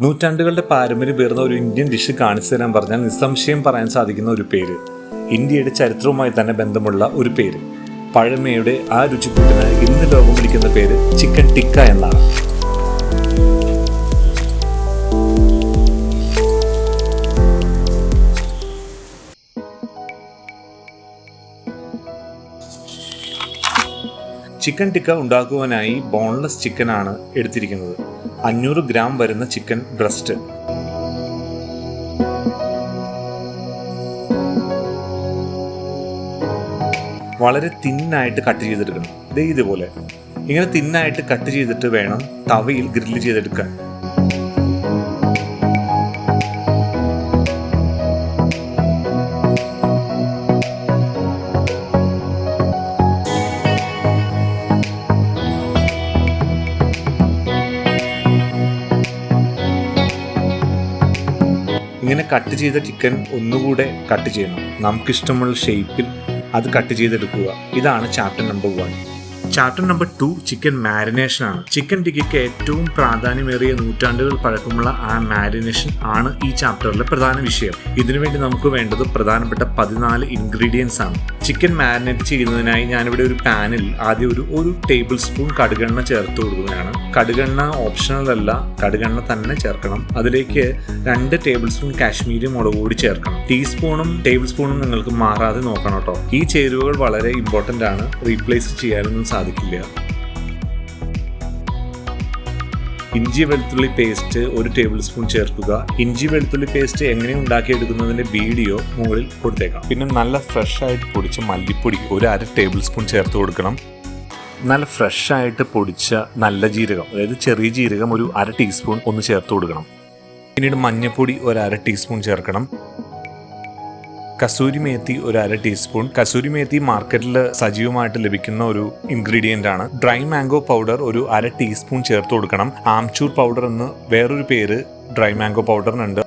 നൂറ്റാണ്ടുകളുടെ പാരമ്പര്യം പേർന്ന ഒരു ഇന്ത്യൻ ഡിഷ് കാണിച്ചു തരാൻ പറഞ്ഞാൽ നിസ്സംശയം പറയാൻ സാധിക്കുന്ന ഒരു പേര്, ഇന്ത്യയുടെ ചരിത്രവുമായി തന്നെ ബന്ധമുള്ള ഒരു പേര്, പഴമയുടെ ആ രുചിക്കൂട്ടിന് ഇന്ന് ലോകം വിളിക്കുന്ന പേര് ചിക്കൻ ടിക്ക എന്നാണ്. ചിക്കൻ ടിക്ക ഉണ്ടാക്കുവാനായി ബോൺലെസ് ചിക്കനാണ് എടുത്തിരിക്കുന്നത്. 500 ഗ്രാം വരുന്ന ചിക്കൻ ബ്രസ്റ്റ്, വളരെ തിന്നായിട്ട് കട്ട് ചെയ്തെടുക്കണം. ഇതുപോലെ ഇങ്ങനെ തിന്നായിട്ട് കട്ട് ചെയ്തിട്ട് വേണം തവയിൽ ഗ്രില്ല് ചെയ്തെടുക്കാൻ. ഇങ്ങനെ കട്ട് ചെയ്ത ചിക്കൻ ഒന്നുകൂടെ കട്ട് ചെയ്യണം. നമുക്കിഷ്ടമുള്ള ഷേപ്പിൽ അത് കട്ട് ചെയ്തെടുക്കുക. ഇതാണ് chapter number 1. Chapter number 2 chicken marination ആണ്. ചിക്കൻ ടിക്കയ്ക്ക് ഏറ്റവും പ്രാധാന്യമേറിയ നൂറ്റാണ്ടുകൾ പഴക്കമുള്ള ആ മാരിനേഷൻ ആണ് ഈ ചാപ്റ്ററിലെ പ്രധാന വിഷയം. ഇതിനുവേണ്ടി നമുക്ക് വേണ്ടത് പ്രധാനപ്പെട്ട 14 ഇൻഗ്രീഡിയൻസ് ആണ്. ചിക്കൻ മാരിനേറ്റ് ചെയ്യുന്നതിനായി ഞാനിവിടെ ഒരു പാനിൽ ആദ്യം ഒരു ടേബിൾ സ്പൂൺ കടുകെണ്ണ ചേർത്ത് കൊടുക്കുകയാണ്. കടുകെണ്ണ ഓപ്ഷണൽ അല്ല, കടുകെണ്ണ തന്നെ ചേർക്കണം. അതിലേക്ക് 2 ടേബിൾ സ്പൂൺ കാശ്മീരി മുളക് പൊടി ചേർക്കണം. ടീസ്പൂണും ടേബിൾ സ്പൂണും നിങ്ങൾക്ക് മാറാതെ നോക്കണം കേട്ടോ. ഈ ചേരുവകൾ വളരെ ഇമ്പോർട്ടൻ്റ് ആണ്, റീപ്ലേസ് ചെയ്യാനൊന്നും സാധിക്കില്ല. ഇഞ്ചി വെളുത്തുള്ളി പേസ്റ്റ് 1 ടേബിൾ സ്പൂൺ ചേർക്കുക. ഇഞ്ചി വെളുത്തുള്ളി പേസ്റ്റ് എങ്ങനെ ഉണ്ടാക്കിയെടുക്കുന്നതിന്റെ വീഡിയോ മുകളിൽ കൊടുത്തേക്കാം. പിന്നെ നല്ല ഫ്രഷ് ആയിട്ട് പൊടിച്ച മല്ലിപ്പൊടി 1/2 ടേബിൾ സ്പൂൺ ചേർത്ത് കൊടുക്കണം. നല്ല ഫ്രഷ് ആയിട്ട് പൊടിച്ച നല്ല ജീരകം, അതായത് ചെറിയ ജീരകം 1/2 ടീസ്പൂൺ ഒന്ന് ചേർത്ത് കൊടുക്കണം. പിന്നീട് മഞ്ഞൾപ്പൊടി 1/2 ടീസ്പൂൺ ചേർക്കണം. കസൂരി മേത്തി 1/2 ടീസ്പൂൺ. കസൂരി മേത്തി മാർക്കറ്റിൽ സജീവമായിട്ട് ലഭിക്കുന്ന ഒരു ഇൻഗ്രീഡിയൻ്റ് ആണ്. ഡ്രൈ മാംഗോ പൗഡർ 1/2 ടീസ്പൂൺ ചേർത്ത് കൊടുക്കണം. ആംചൂർ പൗഡർ എന്ന് വേറൊരു പേര് ഡ്രൈ മാംഗോ പൗഡറിനുണ്ട്.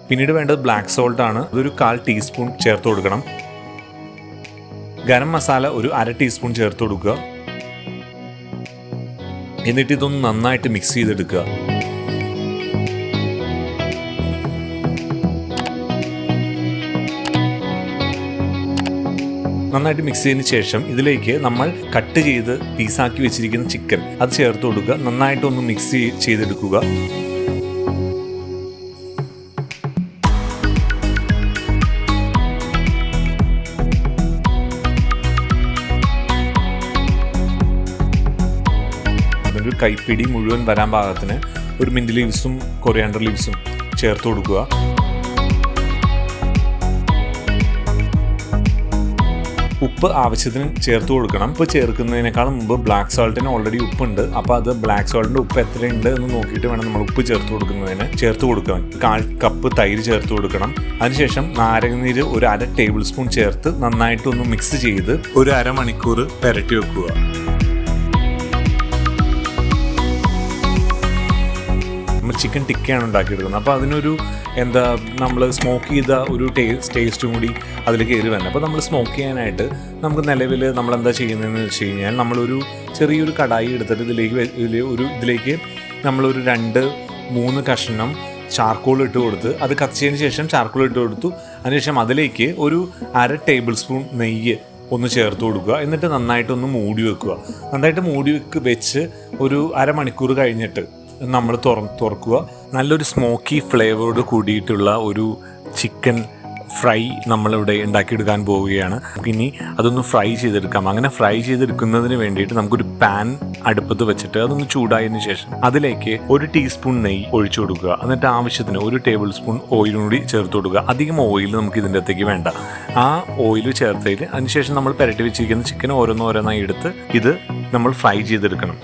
പിന്നീട് വേണ്ടത് ബ്ലാക്ക് സോൾട്ട് ആണ്. അതൊരു 1/4 ടീസ്പൂൺ ചേർത്ത് കൊടുക്കണം. ഗരം മസാല 1/2 ടീസ്പൂൺ ചേർത്ത് കൊടുക്കുക. എന്നിട്ട് ഇതൊന്ന് നന്നായിട്ട് മിക്സ് ചെയ്തെടുക്കുക. നന്നായിട്ട് മിക്സ് ചെയ്തതിന് ശേഷം ഇതിലേക്ക് നമ്മൾ കട്ട് ചെയ്ത് പീസാക്കി വെച്ചിരിക്കുന്ന ചിക്കൻ അത് ചേർത്ത് കൊടുക്കുക. നന്നായിട്ടൊന്ന് മിക്സ് ചെയ്തെടുക്കുക. അതിനൊരു കൈപ്പിടി മുഴുവൻ വരാൻ പാകത്തിന് ഒരു മിന്റ് ലീവ്സും കൊറിയാണ്ടർ ലീവ്സും ചേർത്ത് കൊടുക്കുക. ഉപ്പ് ആവശ്യത്തിന് ചേർത്ത് കൊടുക്കണം. ഉപ്പ് ചേർക്കുന്നതിനേക്കാൾ മുമ്പ് ബ്ലാക്ക് സോൾട്ടിന് ഓൾറെഡി ഉപ്പുണ്ട്. അപ്പോൾ അത് ബ്ലാക്ക് സോൾട്ടിൻ്റെ ഉപ്പ് എത്രയുണ്ട് എന്ന് നോക്കിയിട്ട് വേണം നമ്മൾ ഉപ്പ് ചേർത്ത് കൊടുക്കുന്നതിന്. ചേർത്ത് കൊടുക്കാൻ 1/4 കപ്പ് തൈര് ചേർത്ത് കൊടുക്കണം. അതിനുശേഷം നാരങ്ങനീര് 1/2 ടേബിൾ സ്പൂൺ ചേർത്ത് നന്നായിട്ടൊന്ന് മിക്സ് ചെയ്ത് 1/2 മണിക്കൂർ പുരട്ടി വെക്കുക. നമ്മൾ ചിക്കൻ ടിക്കയാണ് ഉണ്ടാക്കിയെടുക്കുന്നത്. അപ്പോൾ അതിനൊരു നമ്മൾ സ്മോക്ക് ചെയ്ത ഒരു ടേസ്റ്റും കൂടി അതിലേക്ക് കയറി വരണം. അപ്പോൾ നമ്മൾ സ്മോക്ക് ചെയ്യാനായിട്ട് നമുക്ക് നിലവിൽ നമ്മളെന്താ ചെയ്യുന്നതെന്ന് വെച്ച് കഴിഞ്ഞാൽ നമ്മളൊരു ചെറിയൊരു കടായി എടുത്തിട്ട് ഇതിലേക്ക് നമ്മളൊരു 2-3 കഷ്ണം ചാർക്കോൾ ഇട്ട് കൊടുത്ത് അത് കത്തിച്ചതിന് ശേഷം ചാർക്കോൾ ഇട്ട് കൊടുത്തു. അതിനുശേഷം അതിലേക്ക് 1/2 ടേബിൾ സ്പൂൺ നെയ്യ് ഒന്ന് ചേർത്ത് കൊടുക്കുക. എന്നിട്ട് നന്നായിട്ടൊന്ന് മൂടി വെക്കുക. നന്നായിട്ട് മൂടി വെച്ച് ഒരു അരമണിക്കൂർ കഴിഞ്ഞിട്ട് നമ്മൾ തുറക്കുക. നല്ലൊരു സ്മോക്കി ഫ്ലേവറോട് കൂടിയിട്ടുള്ള ഒരു ചിക്കൻ ഫ്രൈ നമ്മളിവിടെ ഉണ്ടാക്കിയെടുക്കാൻ പോവുകയാണ്. ഇനി അതൊന്ന് ഫ്രൈ ചെയ്തെടുക്കാം. അങ്ങനെ ഫ്രൈ ചെയ്തെടുക്കുന്നതിന് വേണ്ടിയിട്ട് നമുക്കൊരു പാൻ അടുപ്പത്ത് വെച്ചിട്ട് അതൊന്ന് ചൂടായതിനു ശേഷം അതിലേക്ക് 1 ടീസ്പൂൺ നെയ്യ് ഒഴിച്ചു കൊടുക്കുക. എന്നിട്ട് ആവശ്യത്തിന് 1 ടേബിൾ സ്പൂൺ ഓയിലും കൂടി ചേർത്ത് കൊടുക്കുക. അധികം ഓയിൽ നമുക്ക് ഇതിൻ്റെ അകത്തേക്ക് വേണ്ട. ആ ഓയിൽ ചേർത്തതിൽ അതിനുശേഷം നമ്മൾ പുരട്ടി വെച്ചിരിക്കുന്ന ചിക്കൻ ഓരോന്നോരോന്നായി എടുത്ത് ഇത് നമ്മൾ ഫ്രൈ ചെയ്തെടുക്കണം.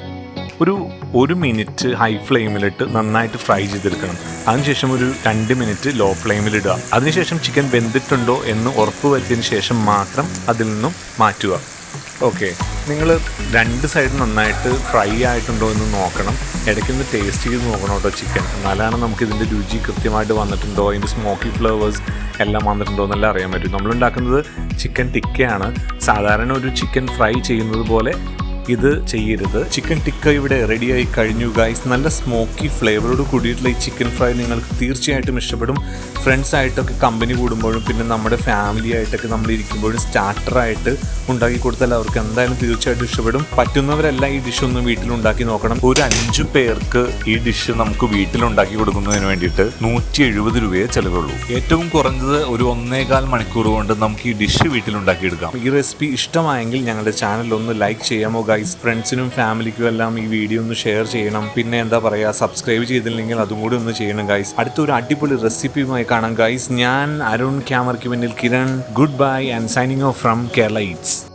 ഒരു മിനിറ്റ് ഹൈ ഫ്ലെയിമിലിട്ട് നന്നായിട്ട് ഫ്രൈ ചെയ്തെടുക്കണം. അതിനുശേഷം ഒരു 2 മിനിറ്റ് ലോ ഫ്ലെയിമിലിടുക. അതിനുശേഷം ചിക്കൻ വെന്തിട്ടുണ്ടോ എന്ന് ഉറപ്പ് വരുത്തിയതിന് ശേഷം മാത്രം അതിൽ നിന്നും മാറ്റുക. ഓക്കെ, നിങ്ങൾ 2 സൈഡ് നന്നായിട്ട് ഫ്രൈ ആയിട്ടുണ്ടോ എന്ന് നോക്കണം. ഇടയ്ക്കൊന്ന് ടേസ്റ്റ് ചെയ്ത് നോക്കണം കേട്ടോ ചിക്കൻ. എന്നാലാണ് നമുക്ക് ഇതിൻ്റെ രുചി കൃത്യമായിട്ട് വന്നിട്ടുണ്ടോ, അതിൻ്റെ സ്മോക്കി ഫ്ലേവേഴ്സ് എല്ലാം വന്നിട്ടുണ്ടോ എന്നെല്ലാം അറിയാൻ പറ്റും. നമ്മളുണ്ടാക്കുന്നത് ചിക്കൻ ടിക്കയാണ്. സാധാരണ ഒരു ചിക്കൻ ഫ്രൈ ചെയ്യുന്നത് പോലെ ഇത് ചെയ്യരുത്. ചിക്കൻ ടിക്ക ഇവിടെ റെഡിയായി കഴിഞ്ഞു ഗൈസ്. നല്ല സ്മോക്കി ഫ്ലേവറോട് കൂടിയിട്ടുള്ള ഈ ചിക്കൻ ഫ്രൈ നിങ്ങൾക്ക് തീർച്ചയായിട്ടും ഇഷ്ടപ്പെടും. ഫ്രണ്ട്സായിട്ടൊക്കെ കമ്പനി കൂടുമ്പോഴും പിന്നെ നമ്മുടെ ഫാമിലി ആയിട്ടൊക്കെ നമ്മൾ ഇരിക്കുമ്പോഴും സ്റ്റാർട്ടറായിട്ട് ഉണ്ടാക്കി കൊടുത്താൽ അവർക്ക് എന്തായാലും തീർച്ചയായിട്ടും ഇഷ്ടപ്പെടും. പറ്റുന്നവരെല്ലാം ഈ ഡിഷ് ഒന്ന് വീട്ടിലുണ്ടാക്കി നോക്കണം. ഒരു 5 പേർക്ക് ഈ ഡിഷ് നമുക്ക് വീട്ടിലുണ്ടാക്കി കൊടുക്കുന്നതിന് വേണ്ടിയിട്ട് 170 രൂപയെ ചിലവുള്ളൂ. ഏറ്റവും കുറഞ്ഞത് ഒരു 1.25 മണിക്കൂർ കൊണ്ട് നമുക്ക് ഈ ഡിഷ് വീട്ടിലുണ്ടാക്കിയെടുക്കാം. ഈ റെസിപ്പി ഇഷ്ടമായെങ്കിൽ ഞങ്ങളുടെ ചാനൽ ഒന്ന് ലൈക്ക് ചെയ്യാമോ ഗൈസ്? ഫ്രണ്ട്സിനും ഫാമിലിക്കും എല്ലാം ഈ വീഡിയോ ഒന്ന് ഷെയർ ചെയ്യണം. പിന്നെ എന്താ പറയുക, സബ്സ്ക്രൈബ് ചെയ്തില്ലെങ്കിൽ അതും കൂടി ഒന്ന് ചെയ്യണം ഗൈസ്. അടുത്തൊരു അടിപൊളി റെസിപ്പിയുമായി കാണാം ഗൈസ്. ഞാൻ അരുൺ, ക്യാമറയ്ക്ക് പിന്നിൽ Kiran. Good bye and signing off from Kerala Eats.